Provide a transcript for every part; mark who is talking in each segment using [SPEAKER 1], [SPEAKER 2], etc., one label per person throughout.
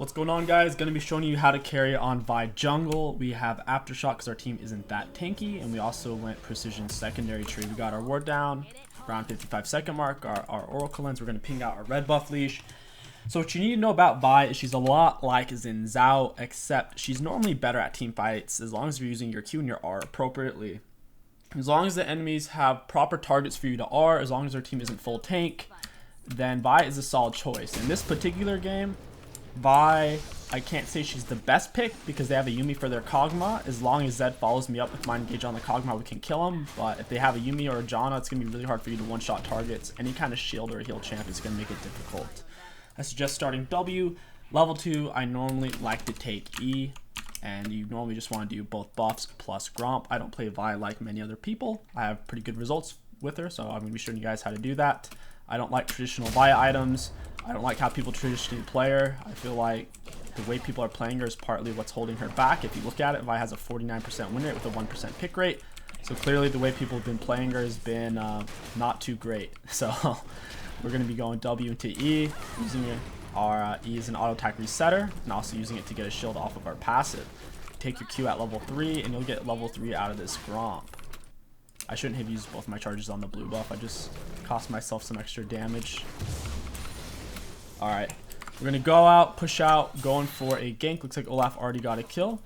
[SPEAKER 1] What's going on, guys? Going to be showing you how to carry on Vi jungle. We have Aftershock because our team isn't that tanky, and we also went precision secondary tree. We got our ward down around 55-second mark, our oracle lens. We're going to ping out our red buff leash. So what you need to know about Vi is she's a lot like Xin Zhao, except she's normally better at team fights as long as you're using your Q and your R appropriately. As long as the enemies have proper targets for you to R, as long as their team isn't full tank, then Vi is a solid choice. In this particular game, Vi, I can't say she's the best pick because they have a Yuumi for their Kog'Maw. As long as Zed follows me up with Mind Engage on the Kog'Maw, we can kill him. But if they have a Yuumi or a Janna, it's going to be really hard for you to one-shot targets. Any kind of shield or heal champ is going to make it difficult. I suggest starting W. Level 2, I normally like to take E. And you normally just want to do both buffs plus Gromp. I don't play Vi like many other people. I have pretty good results with her, so I'm going to be showing you guys how to do that. I don't like traditional Vi items. I don't like how people traditionally play her. I feel like the way people are playing her is partly what's holding her back. If you look at it, Vi has a 49% win rate with a 1% pick rate. So clearly the way people have been playing her has been not too great. So we're going to be going W into E, using our E as an auto attack resetter, and also using it to get a shield off of our passive. Take your Q at level 3, and you'll get level 3 out of this Gromp. I shouldn't have used both my charges on the blue buff. I just cost myself some extra damage. Alright, we're going to go out, push out, going for a gank. Looks like 𝐒𝐿 already got a kill.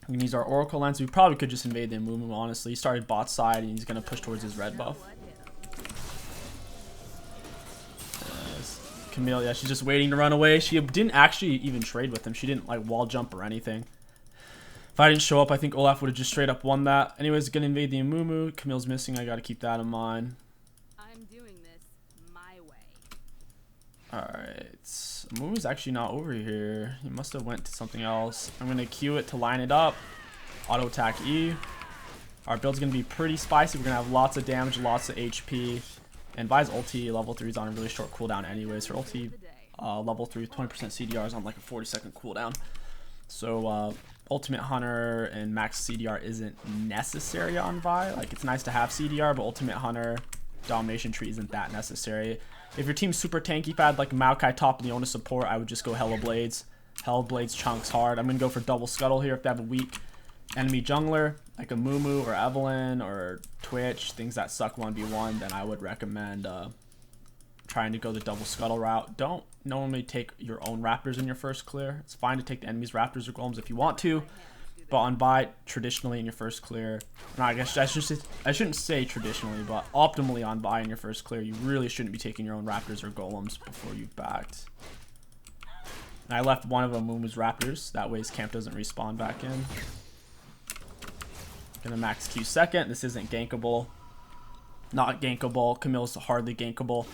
[SPEAKER 1] We can use our Oracle Lens. We probably could just invade the Amumu, honestly. He started bot side, and he's going to push towards his red buff. Camille, yeah, she's just waiting to run away. She didn't actually even trade with him. She didn't, like, wall jump or anything. If I didn't show up, I think 𝐒𝐿 would have just straight up won that. Anyways, going to invade the Amumu. Camille's missing. I got to keep that in mind.
[SPEAKER 2] I'm doing this my way.
[SPEAKER 1] Alright, Amumu's actually not over here. He must have went to something else. I'm going to Q it to line it up. Auto attack E. Our build's going to be pretty spicy. We're going to have lots of damage, lots of HP. And Vi's ulti level 3 is on a really short cooldown anyways. Her ulti level 3 with 20% CDR is on like a 40-second cooldown. So Ultimate Hunter and max CDR isn't necessary on Vi. Like, it's nice to have CDR, but Ultimate Hunter Domination Tree isn't that necessary. If your team's super tanky, if I had like Maokai top and Leona support, I would just go Hella Blades. Hella Blades chunks hard. I'm going to go for double Scuttle here if they have a weak enemy jungler, like a Mumu or Evelynn or Twitch, things that suck 1v1, then I would recommend trying to go the double Scuttle route. Don't normally take your own Raptors in your first clear. It's fine to take the enemy's Raptors or Golems if you want to, but on Vi, traditionally in your first clear, no, I guess I shouldn't say traditionally, but optimally on Vi in your first clear, you really shouldn't be taking your own Raptors or Golems before you've backed. And I left one of them Mumu's Raptors, that way his camp doesn't respawn back in. Gonna max Q second. This isn't gankable. Not gankable. Camille's hardly gankable.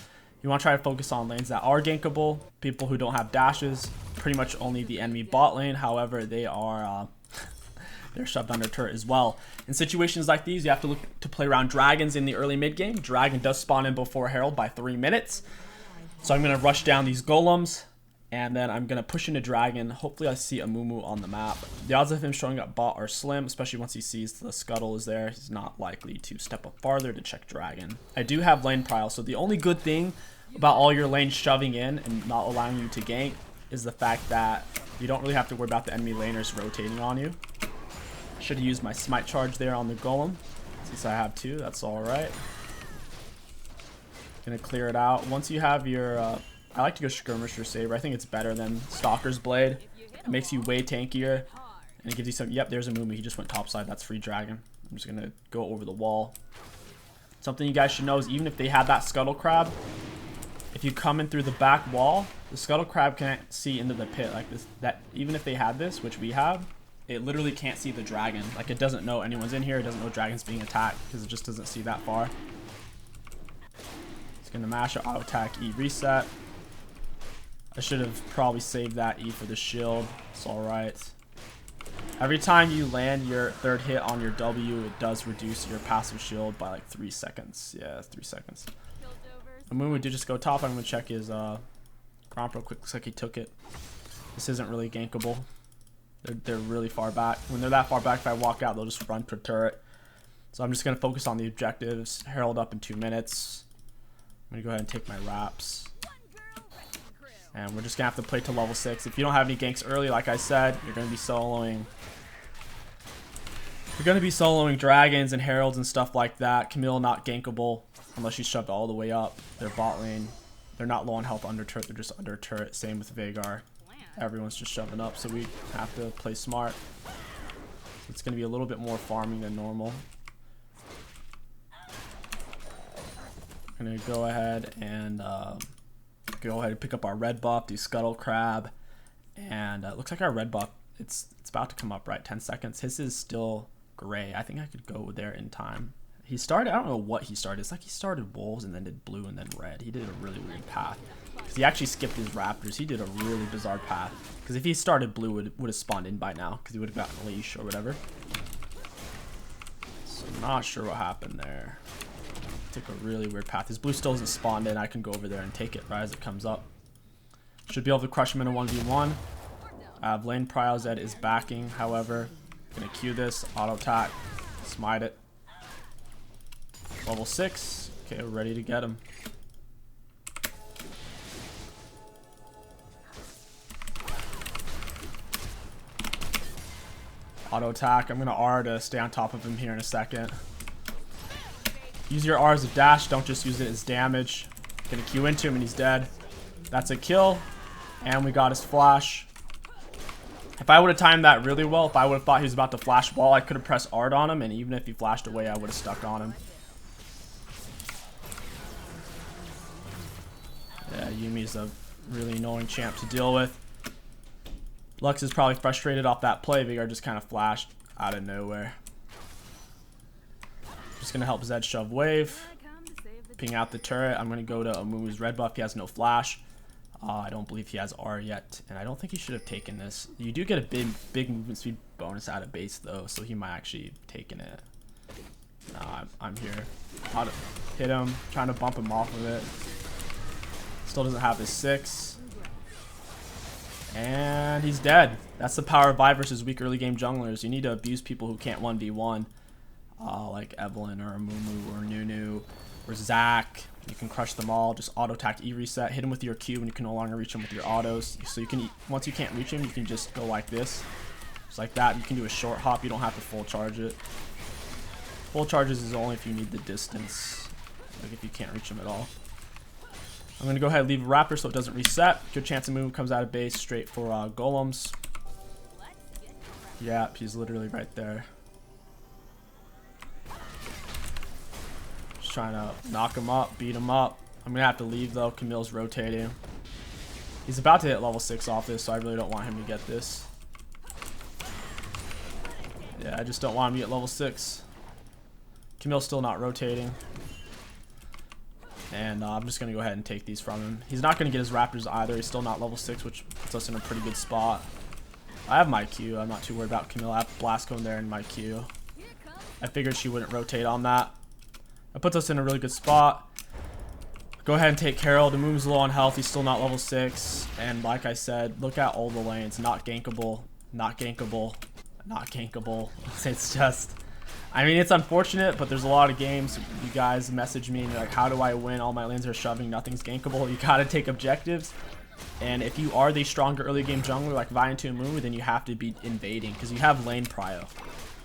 [SPEAKER 1] You want to try to focus on lanes that are gankable. People who don't have dashes. Pretty much only the enemy bot lane. However, they are they're shoved under turret as well. In situations like these, you have to look to play around dragons in the early mid game. Dragon does spawn in before Herald by 3 minutes. So I'm gonna rush down these golems. And then I'm going to push into Dragon. Hopefully I see a Mumu on the map. The odds of him showing up bot are slim, especially once he sees the Scuttle is there. He's not likely to step up farther to check Dragon. I do have lane prile, so the only good thing about all your lanes shoving in and not allowing you to gank is the fact that you don't really have to worry about the enemy laners rotating on you. Should have used my smite charge there on the golem. Since I have 2, that's alright. Gonna clear it out. Once you have your... I like to go Skirmisher Saber. I think it's better than Stalker's Blade. It makes you way tankier. And it gives you some... Yep, there's a Mumu. He just went topside. That's free Dragon. I'm just going to go over the wall. Something you guys should know is even if they had that Scuttle Crab, if you come in through the back wall, the Scuttle Crab can't see into the pit like this. That even if they had this, which we have, it literally can't see the Dragon. Like, it doesn't know anyone's in here. It doesn't know Dragon's being attacked because it just doesn't see that far. It's going to mash it, auto attack, E reset. I should have probably saved that E for the shield. It's alright. Every time you land your third hit on your W, it does reduce your passive shield by like 3 seconds. Yeah, 3 seconds. Amumu did just go top. I'm going to check his Gromp real quick. Looks like he took it. This isn't really gankable. They're really far back. When they're that far back, if I walk out, they'll just run per turret. So I'm just going to focus on the objectives. Herald up in 2 minutes. I'm going to go ahead and take my wraps. And we're just gonna have to play to level 6. If you don't have any ganks early, like I said, you're gonna be soloing. You're gonna be soloing dragons and heralds and stuff like that. 𝐒𝐿e not gankable unless you shoved all the way up. They're bot lane. They're not low on health under turret. They're just under turret. Same with Veigar. Everyone's just shoving up, so we have to play smart. It's gonna be a little bit more farming than normal. I'm gonna go ahead and pick up our red buff, do Scuttle Crab, and it looks like our red buff, it's about to come up, right? 10 seconds. His is still gray. I think I could go there in time. He started, I don't know what he started. It's like he started wolves and then did blue and then red. He did a really weird path. Because he actually skipped his raptors. He did a really bizarre path. Because if he started blue, would have spawned in by now. Because he would have gotten a leash or whatever. So I'm not sure what happened there. Took a really weird path. His blue still hasn't spawned in. I can go over there and take it right as it comes up. Should be able to crush him in a 1v1. Lane Prio Zed is backing, however. Gonna Q this, auto attack, smite it. Level 6. Okay, we're ready to get him. Auto attack. I'm gonna R to stay on top of him here in a second. Use your R as a dash, don't just use it as damage. Gonna Q into him and he's dead. That's a kill. And we got his flash. If I would have timed that really well, if I would have thought he was about to flash wall, I could have pressed Art on him, and even if he flashed away, I would have stuck on him. Yeah, Yumi's a really annoying champ to deal with. Lux is probably frustrated off that play. Veigar just kind of flashed out of nowhere. Just going to help Zed shove wave. Ping out the turret. I'm going to go to Amumu's red buff. He has no flash. I don't believe he has R yet, and I don't think he should have taken this. You do get a big movement speed bonus out of base, though, so he might actually have taken it. Nah, I'm here. Hit him, trying to bump him off of it. Still doesn't have his 6. And he's dead. That's the power of Vi versus weak early game junglers. You need to abuse people who can't 1v1, like Evelyn or Amumu or Nunu or Zac. You can crush them all. Just auto attack E reset. Hit him with your Q when you can no longer reach him with your autos. So you can, once you can't reach him, you can just go like this. Just like that. You can do a short hop. You don't have to full charge it. Full charges is only if you need the distance. Like if you can't reach him at all. I'm going to go ahead and leave a Raptor so it doesn't reset. Good chance of move comes out of base straight for golems. Yeah, he's literally right there. Just trying to knock him up, beat him up. I'm going to have to leave though. 𝐒𝐿e's rotating. He's about to hit level 6 off this, so I really don't want him to get this. Yeah, I just don't want him to get level 6. 𝐒𝐿e's still not rotating. And I'm just going to go ahead and take these from him. He's not going to get his Raptors either. He's still not level 6, which puts us in a pretty good spot. I have my Q. I'm not too worried about 𝐒𝐿e. I have Blast Cone there in my Q. I figured she wouldn't rotate on that. That puts us in a really good spot. Go ahead and take Herald. The move's low on health. He's still not level 6. And like I said, look at all the lanes. Not gankable. Not gankable. Not gankable. It's just... I mean, it's unfortunate, but there's a lot of games. You guys message me and you're like, how do I win? All my lanes are shoving. Nothing's gankable. You gotta take objectives. And if you are the stronger early game jungler like Vi and Amumu, then you have to be invading because you have lane prio.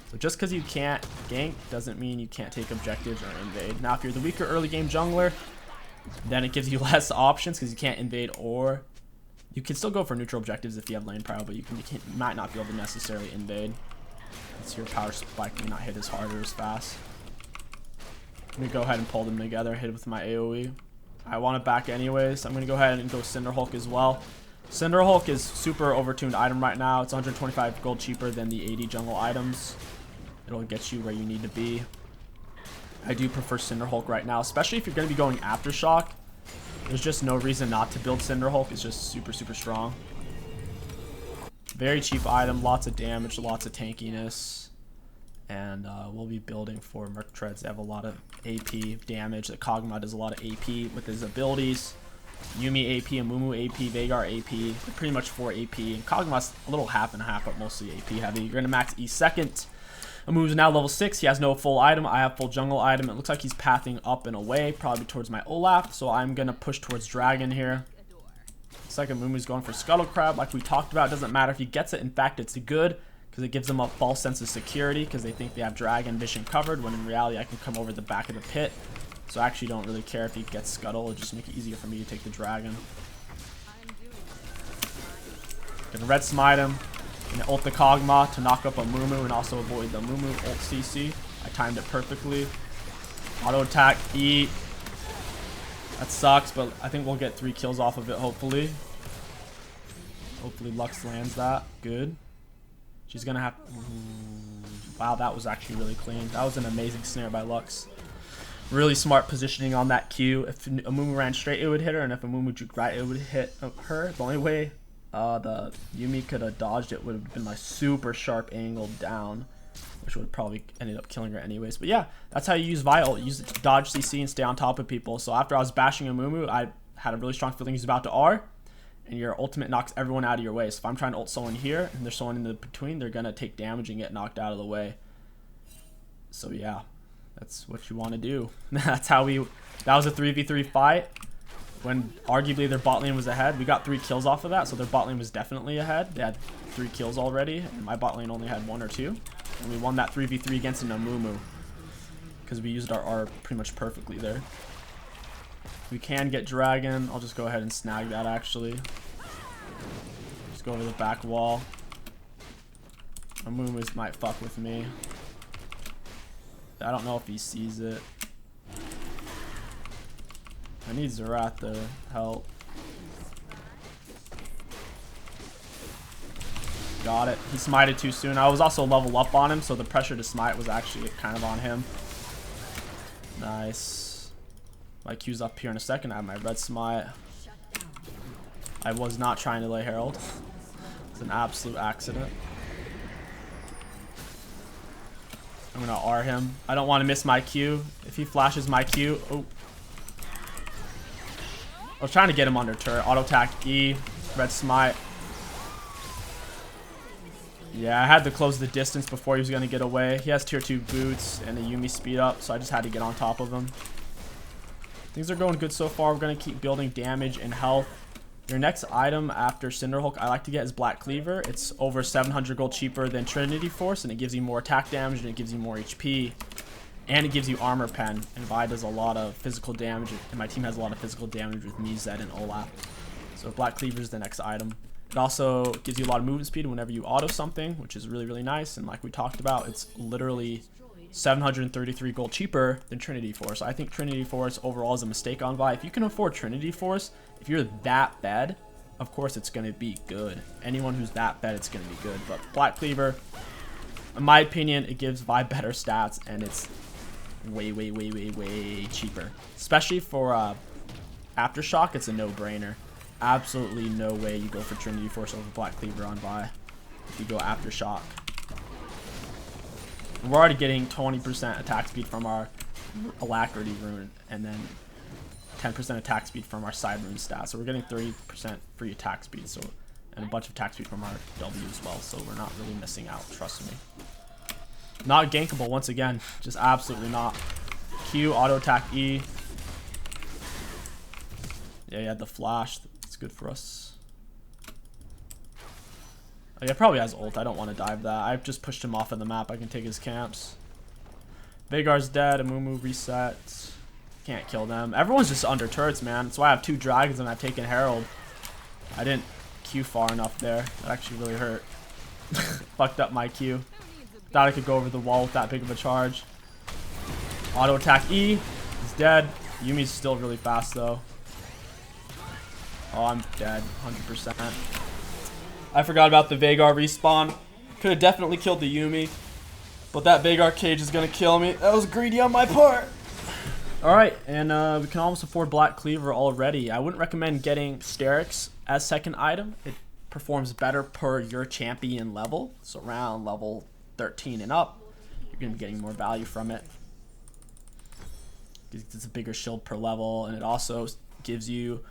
[SPEAKER 1] So just because you can't gank doesn't mean you can't take objectives or invade. Now, if you're the weaker early game jungler, then it gives you less options because you can't invade, or you can still go for neutral objectives if you have lane prio, but you might not be able to necessarily invade. It's your power spike may not hit as hard or as fast. Let me go ahead and pull them together, hit with my AoE. I want it back anyways. I'm going to go ahead and go Cinderhulk as well. Cinderhulk is super overtuned item right now. It's 125 gold cheaper than the 80 jungle items. It'll get you where you need to be. I do prefer Cinderhulk right now, especially if you're going to be going Aftershock. There's just no reason not to build Cinderhulk. It's just super, super strong. Very cheap item, lots of damage, lots of tankiness. And we'll be building for Merc Treads. They have a lot of AP damage. The 𝐒𝐿e does a lot of AP with his abilities. Yuumi AP, Amumu AP, Veigar AP. They're pretty much 4 AP. And 𝐒𝐿e's a little half and half, but mostly AP heavy. You're going to max E second. Amumu's now level 6. He has no full item. I have full jungle item. It looks like he's pathing up and away, probably towards my Olaf. So I'm going to push towards Dragon here. Second Moomoo's going for Scuttle Crab, like we talked about. It doesn't matter if he gets it. In fact, it's good because it gives them a false sense of security because they think they have Dragon Vision covered, when in reality I can come over the back of the pit. So I actually don't really care if he gets Scuttle. It'll just make it easier for me to take the Dragon. Gonna red smite him. Gonna ult the 𝐒𝐂𝐂𝐋𝐒 to knock up a Mumu and also avoid the Mumu ult CC. I timed it perfectly. Auto attack E. That sucks, but I think we'll get 3 kills off of it, hopefully. Hopefully Lux lands that. Good. She's gonna have... Wow, that was actually really clean. That was an amazing snare by Lux. Really smart positioning on that Q. If a Mumu ran straight, it would hit her, and if a Mumu juked right, it would hit her. The only way the Yuumi could have dodged it would have been like super sharp angle down, which would have probably ended up killing her anyways. But yeah, that's how you use Vi ult. Use it to dodge CC and stay on top of people. So after I was bashing a Mumu, I had a really strong feeling he's about to R, and your ultimate knocks everyone out of your way. So if I'm trying to ult someone here and there's someone in the between, they're gonna take damage and get knocked out of the way. So yeah, that's what you want to do. That's how we... That was a 3v3 fight when arguably their bot lane was ahead. We got 3 kills off of that, so their bot lane was definitely ahead. They had 3 kills already, and my bot lane only had 1 or 2. And we won that 3v3 against an Amumu because we used our R pretty much perfectly there. We can get Dragon. I'll just go ahead and snag that actually. Just go over the back wall. Amumu might fuck with me. I don't know if he sees it. I need Zerath to help. Got it. He smited too soon. I was also level up on him, so the pressure to smite was actually kind of on him. Nice. My Q's up here in a second. I have my red smite. I was not trying to lay Herald. It's an absolute accident. I'm gonna R him. I don't want to miss my Q. If he flashes my Q, oh. I was trying to get him under turret. Auto attack E, red smite. Yeah, I had to close the distance before he was gonna get away. He has tier 2 boots and a Yuumi speed up, so I just had to get on top of him. Things are going good so far. We're gonna keep building damage and health. Your next item after Cinderhulk I like to get is Black Cleaver. It's over 700 gold cheaper than Trinity Force, and it gives you more attack damage, and it gives you more HP, and it gives you armor pen. And Vi does a lot of physical damage, and my team has a lot of physical damage with me, Zed, and Olaf. So Black Cleaver is the next item. It also gives you a lot of movement speed whenever you auto something, which is really, really nice. And like we talked about, it's literally 733 gold cheaper than Trinity Force. I think Trinity Force overall is a mistake on Vi. If you can afford Trinity Force, if you're that bad, of course it's going to be good. Anyone who's that bad, it's going to be good. But Black Cleaver, in my opinion, it gives Vi better stats, and it's way, way, way, way, way cheaper. Especially for Aftershock, it's a no-brainer. Absolutely no way you go for Trinity Force over Black Cleaver on Vi if you go Aftershock. We're already getting 20% attack speed from our Alacrity rune, and then 10% attack speed from our side rune stats. So we're getting 30% free attack speed, and a bunch of attack speed from our W as well. So we're not really missing out, trust me. Not gankable once again, just absolutely not. Q, auto attack E. Yeah, he had the flash. It's good for us. Oh, yeah, probably has ult. I don't want to dive that. I've just pushed him off of the map. I can take his camps. Veigar's dead. Amumu reset. Can't kill them. Everyone's just under turrets, man. That's why I have 2 dragons and I've taken Herald. I didn't Q far enough there. That actually really hurt. Fucked up my Q. Thought I could go over the wall with that big of a charge. Auto attack E. He's dead. Yumi's still really fast though. Oh, I'm dead. 100%. I forgot about the Veigar respawn. Could have definitely killed the Yuumi, but that Veigar cage is going to kill me. That was greedy on my part. Alright, and we can almost afford Black Cleaver already. I wouldn't recommend getting Sterix as second item. It performs better per your champion level. So around level 13 and up, you're going to be getting more value from it. It's a bigger shield per level, and it also gives you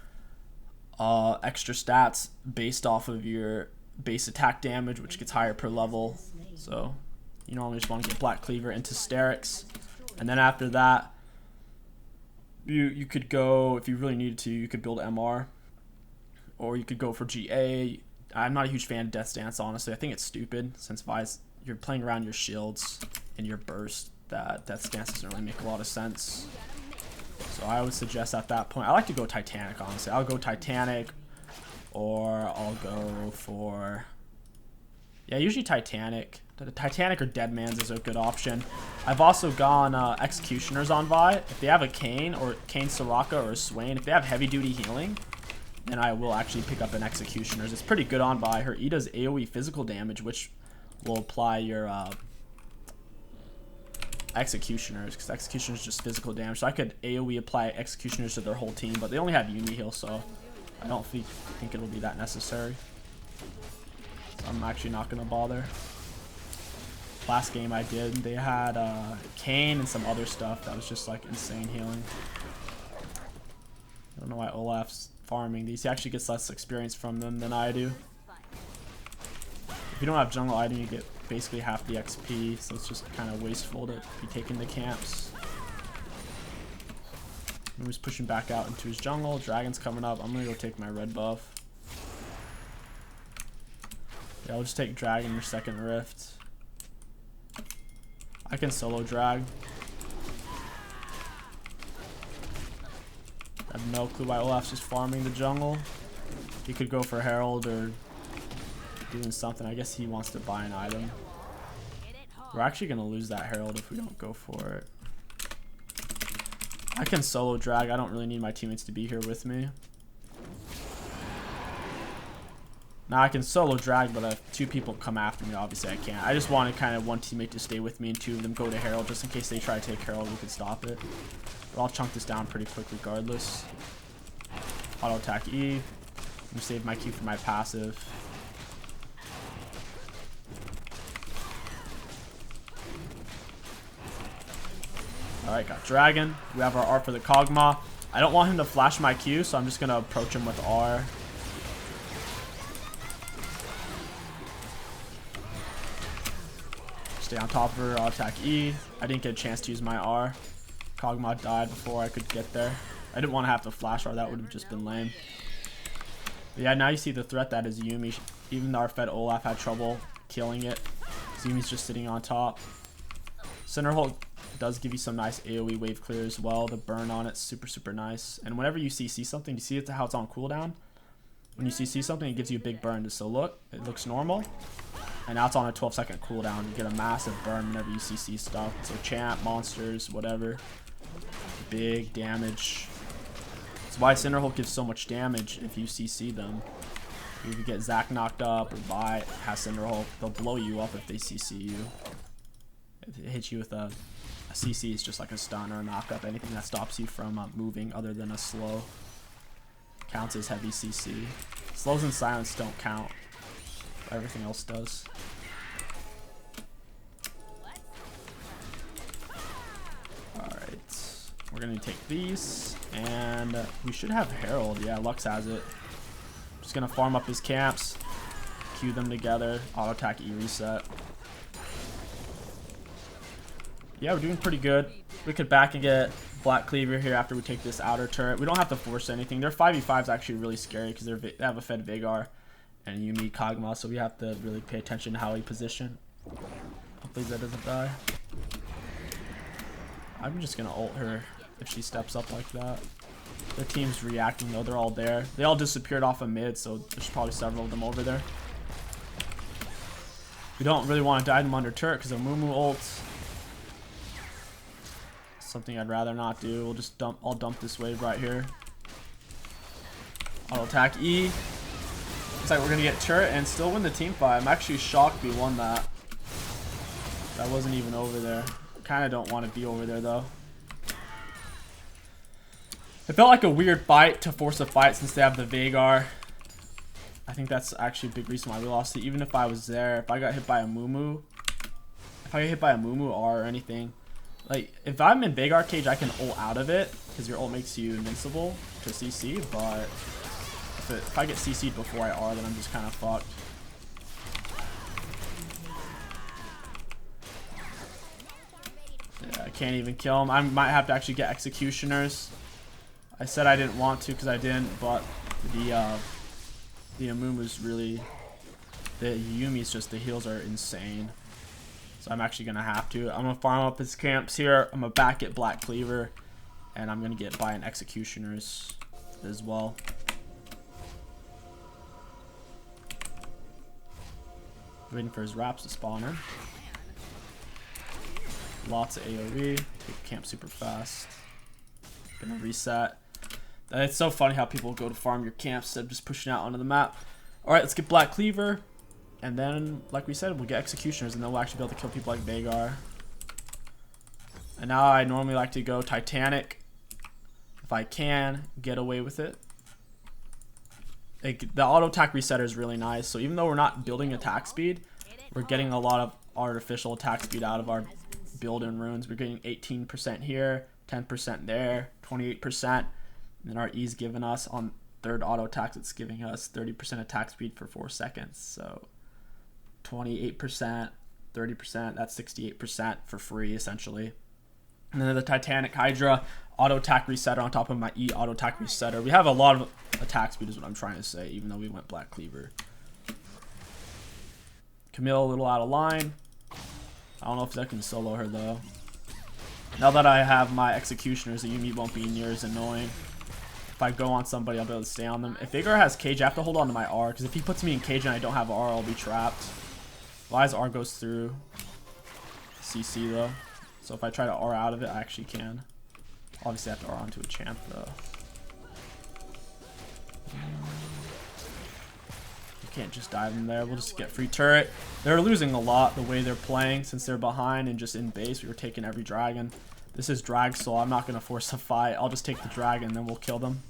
[SPEAKER 1] extra stats based off of your base attack damage, which gets higher per level. So you normally just want to get Black Cleaver into Sterix, and then after that you could go, if you really needed to, you could build MR or you could go for GA. I'm not a huge fan of Death Stance, honestly. I think it's stupid since Vi's, you're playing around your shields and your burst. That Death Stance doesn't really make a lot of sense. So I would suggest at that point, I like to go Titanic, honestly. I'll go Titanic, or I'll go for, yeah, usually Titanic. The Titanic or Deadman's is a good option. I've also gone Executioners on Vi. If they have a Kayn, or Kayn Soraka, or a Swain, if they have heavy duty healing, then I will actually pick up an Executioners. It's pretty good on Vi. Her E does AoE physical damage, which will apply your Executioners, because Executioners is just physical damage. So I could AoE apply Executioners to their whole team, but they only have Yumi heal, so I don't think it'll be that necessary. So I'm actually not going to bother. Last game I did, they had Kayn and some other stuff that was just like insane healing. I don't know why Olaf's farming these. He actually gets less experience from them than I do. If you don't have jungle item, you get basically half the XP, so it's just kind of wasteful to be taking the camps. He's pushing back out into his jungle. Dragon's coming up. I'm gonna go take my red buff. Yeah, I'll just take Dragon your second rift. I can solo drag. I have no clue why Olaf's just farming the jungle. He could go for Herald or doing something. I guess he wants to buy an item. We're actually going to lose that Herald if we don't go for it. I can solo drag. I don't really need my teammates to be here with me. Now I can solo drag, but if two people come after me, obviously I can't. I just wanted kind of one teammate to stay with me and two of them go to Herald, just in case they try to take Herald, we could stop it. But I'll chunk this down pretty quick regardless. Auto attack E. I'm gonna save my Q for my passive. Alright, got Dragon. We have our R for the 𝐒𝐿𝐂𝐂𝐿. I don't want him to flash my Q, so I'm just gonna approach him with R. Stay on top of her, I'll attack E. I didn't get a chance to use my R. 𝐒𝐿𝐂𝐿𝐂 died before I could get there. I didn't want to have to flash R, that would have just been lame. But yeah, now you see the threat that is Yuumi. Even though our Fed Olaf had trouble killing it, Yuumi's just sitting on top. Center hold does give you some nice AoE wave clear as well. The burn on it's super nice. And whenever you CC something, you see it how it's on cooldown? When you CC something, it gives you a big burn. So look, it looks normal. And now it's on a 12-second cooldown. You get a massive burn whenever you CC stuff. So champ, monsters, whatever. Big damage. That's why Cinderhulk gives so much damage if you CC them. If you get Zac knocked up or Vi has Cinderhulk, they'll blow you up if they CC you. If it hits you with a CC, it's just like a stun or a knockup. Anything that stops you from moving other than a slow counts as heavy CC. Slows and silence don't count. Everything else does. Alright. We're going to take these. And we should have Herald. Yeah, Lux has it. Just going to farm up his camps. Queue them together. Auto attack E reset. Yeah, we're doing pretty good. We could back and get Black Cleaver here after we take this outer turret. We don't have to force anything. Their 5v5 is actually really scary because they have a Fed Veigar and Yuumi 𝐒𝐿𝐂𝐿𝐂, so we have to really pay attention to how we position. Hopefully that doesn't die. I'm just gonna ult her if she steps up like that. Their team's reacting though, they're all there. They all disappeared off of mid, so there's probably several of them over there. We don't really want to die them under turret because of Mumu ult. Something I'd rather not do. We'll just I'll dump this wave right here. Auto attack E. Looks like we're gonna get turret and still win the team fight. I'm actually shocked we won that. That wasn't even over there. Kinda don't want to be over there though. It felt like a weird fight to force a fight since they have the Veigar. I think that's actually a big reason why we lost it. Even if I was there, if I got hit by a Mumu, or anything, like if I'm in Veigar cage, I can ult out of it because your ult makes you invincible to CC. But if I get CC'd before I R, then I'm just kind of fucked. Yeah, I can't even kill him. I might have to actually get Executioners. I said I didn't want to because I didn't, but the The Amumu's really... The Yumi's just, the heals are insane. So I'm actually going to have to. I'm going to farm up his camps here. I'm going to back get Black Cleaver. And I'm going to get by an Executioners as well. Waiting for his wraps to spawn in. Lots of AoE. Take camp super fast. Gonna reset. It's so funny how people go to farm your camps instead of just pushing out onto the map. Alright, let's get Black Cleaver. And then, like we said, we'll get Executioners and then we'll actually be able to kill people like Veigar. And now I normally like to go Titanic. If I can, get away with it. The auto attack resetter is really nice. So even though we're not building attack speed, we're getting a lot of artificial attack speed out of our build-in runes. We're getting 18% here, 10% there, 28%. And then our E's given us on third auto attacks, it's giving us 30% attack speed for 4 seconds. So 28%, 30%, that's 68% for free essentially. And then the Titanic Hydra auto attack resetter on top of my E auto attack resetter. We have a lot of attack speed is what I'm trying to say, even though we went Black Cleaver. Camille a little out of line. I don't know if I can solo her though. Now that I have my Executioners, the Yumi won't be near as annoying. If I go on somebody, I'll be able to stay on them. If Veigar has cage, I have to hold on to my R, because if he puts me in cage and I don't have R, I'll be trapped. Why his R goes through CC though. So if I try to R out of it, I actually can. Obviously I have to R onto a champ though. You can't just dive in there. We'll just get free turret. They're losing a lot the way they're playing since they're behind and just in base. We were taking every dragon. This is drag soul. I'm not going to force a fight. I'll just take the dragon and then we'll kill them.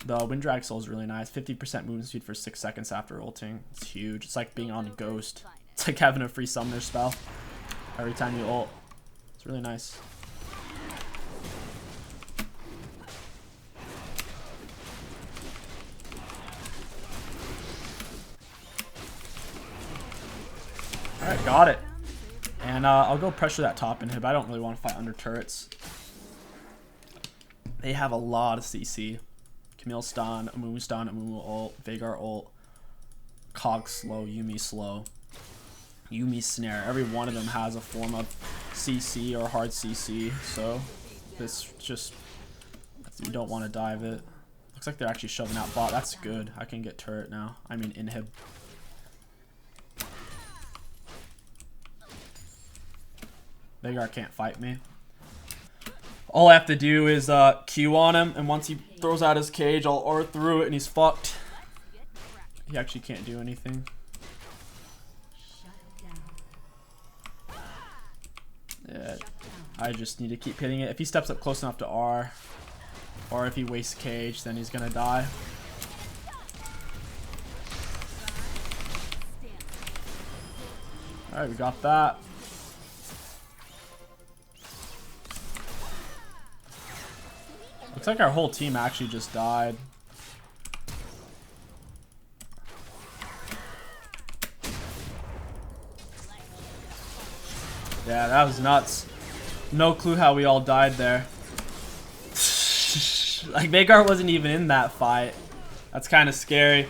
[SPEAKER 1] The wind drag soul is really nice. 50% movement speed for 6 seconds after ulting. It's huge. It's like being on a ghost. It's like having a free summoner spell every time you ult. It's really nice. Alright, got it. And I'll go pressure that top inhib. I don't really want to fight under turrets. They have a lot of CC. Camille stun, Amumu stun, Amumu ult, Veigar ult, KOG slow, Yuми slow, Yumi snare. Every one of them has a form of CC or hard CC. So this just, you don't want to dive it. Looks like they're actually shoving out bot. That's good. I can get turret now. I mean inhib. Veigar can't fight me. All I have to do is Q on him, and once he throws out his cage, I'll R through it, and he's fucked. He actually can't do anything. Yeah, I just need to keep hitting it. If he steps up close enough to R, or if he wastes cage, then he's gonna die. Alright, we got that. Looks like our whole team actually just died. Yeah, that was nuts. No clue how we all died there. Like, Veigar wasn't even in that fight. That's kind of scary.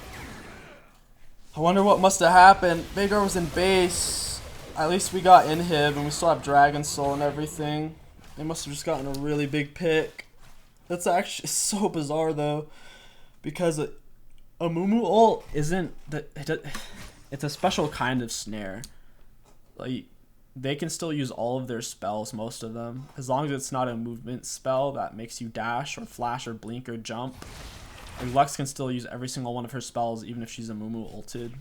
[SPEAKER 1] I wonder what must have happened. Veigar was in base. At least we got inhib and we still have Dragon Soul and everything. They must have just gotten a really big pick. That's actually so bizarre though, because Amumu ult isn't it's a special kind of snare. Like, they can still use all of their spells, most of them, as long as it's not a movement spell that makes you dash or flash or blink or jump. Like, Lux can still use every single one of her spells even if she's Amumu ulted.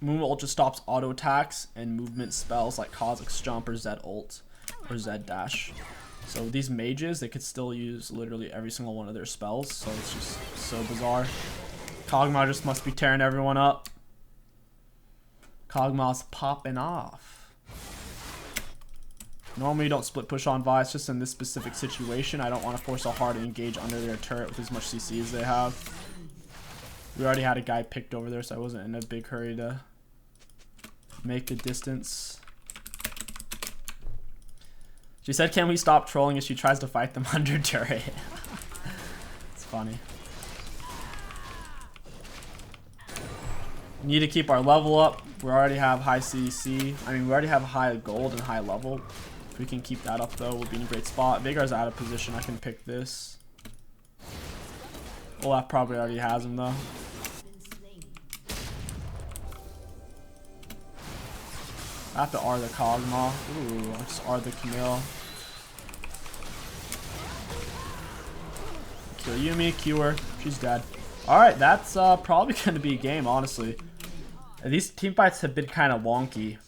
[SPEAKER 1] Amumu ult just stops auto attacks and movement spells like Kha'Zix jump or Zed ult or Zed dash. So these mages, they could still use literally every single one of their spells, so it's just so bizarre. Kog'Maw just must be tearing everyone up. Kog'Maw's popping off. Normally you don't split push on Vi, it's just in this specific situation. I don't want to force a hard engage under their turret with as much CC as they have. We already had a guy picked over there, so I wasn't in a big hurry to make the distance. She said, can we stop trolling as she tries to fight them under turret? It's funny. Need to keep our level up. We already have high CC. I mean, we already have high gold and high level. If we can keep that up, though, we'll be in a great spot. Veigar's out of position. I can pick this. Olaf probably already has him, though. I have to R the 𝐒𝐒𝐂𝐈𝐀𝐋𝐒. Ooh, I'll just R the 𝐒𝐿e. Kill Yuumi, Q her. She's dead. Alright, that's probably going to be a game, honestly. These team fights have been kind of wonky.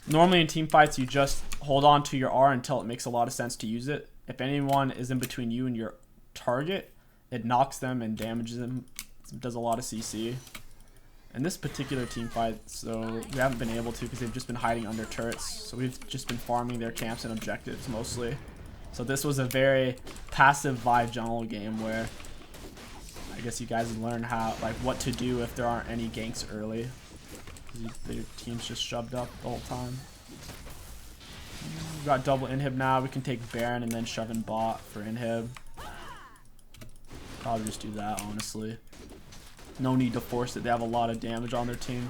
[SPEAKER 1] Normally in team fights, you just hold on to your R until it makes a lot of sense to use it. If anyone is in between you and your target, it knocks them and damages them. It does a lot of CC. In this particular team fight, so we haven't been able to because they've just been hiding under turrets. So we've just been farming their camps and objectives mostly. So this was a very passive Vi jungle game where I guess you guys learn how, like, what to do if there aren't any ganks early. Their team's just shoved up the whole time. We've got double inhib now. We can take Baron and then shove in bot for inhib. Probably just do that, honestly. No need to force it. They have a lot of damage on their team.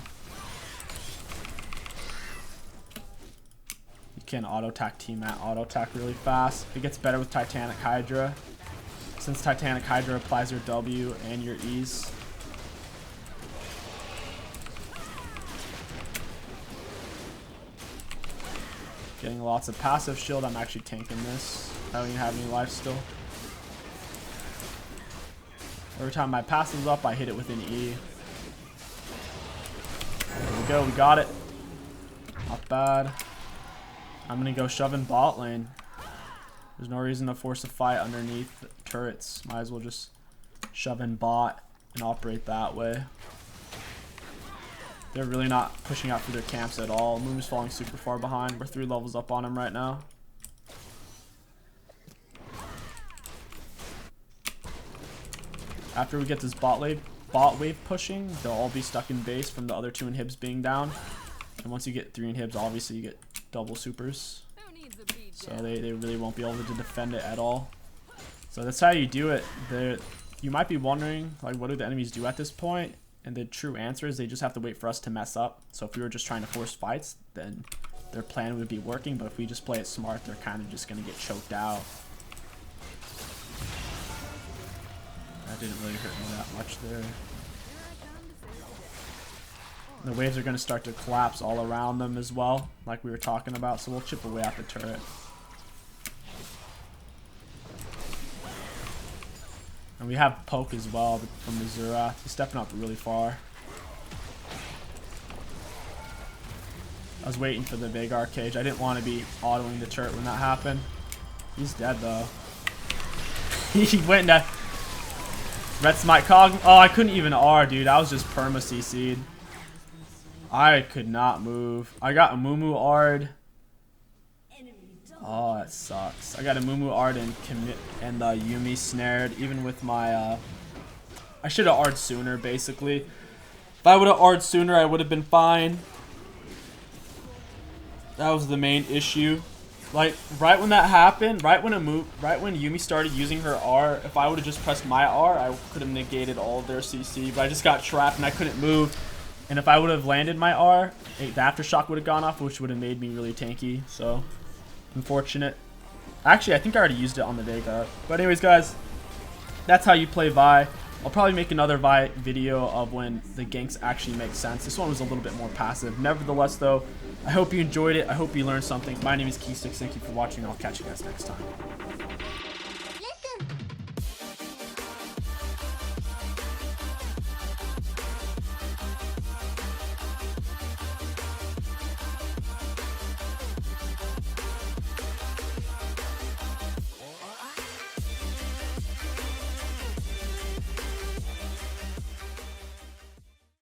[SPEAKER 1] You can auto-attack team-mat, auto-attack really fast. It gets better with Titanic Hydra. Since Titanic Hydra applies your W and your E's. Getting lots of passive shield. I'm actually tanking this. I don't even have any life still. Every time my passive's up, I hit it with an E. There we go, we got it. Not bad. I'm gonna go shove in bot lane. There's no reason to force a fight underneath turrets. Might as well just shove in bot and operate that way. They're really not pushing out for their camps at all. Moon's falling super far behind. We're 3 levels up on him right now. After we get this bot wave pushing, they'll all be stuck in base from the other 2 inhibs being down. And once you get 3 inhibs, obviously you get double supers. So they really won't be able to defend it at all. So that's how you do it. You might be wondering, like, what do the enemies do at this point? And the true answer is they just have to wait for us to mess up. So if we were just trying to force fights, then their plan would be working. But if we just play it smart, they're kind of just going to get choked out. That didn't really hurt me that much there. The waves are going to start to collapse all around them as well, like we were talking about. So we'll chip away at the turret. And we have poke as well from the Zura. He's stepping up really far. I was waiting for the Veigar cage. I didn't want to be autoing the turret when that happened. He's dead though. He went into Red Smite Cog. Oh, I couldn't even R, dude. I was just perma CC'd. I could not move. I got a Mumu R'd. Oh, that sucks. I got a Mumu R'd and the Yuumi snared. Even with my I should have R'd sooner, basically. If I would have R'd sooner, I would have been fine. That was the main issue. Like, right when that happened, right when Yuumi started using her R, if I would have just pressed my R, I could have negated all of their CC. But I just got trapped and I couldn't move. And if I would have landed my R, the aftershock would have gone off, which would have made me really tanky. So, unfortunate. Actually, I think I already used it on the Veigar. But anyways, guys, that's how you play Vi. I'll probably make another Vi video of when the ganks actually make sense. This one was a little bit more passive. Nevertheless, though, I hope you enjoyed it. I hope you learned something. My name is KingStix. Thank you for watching. I'll catch you guys next time.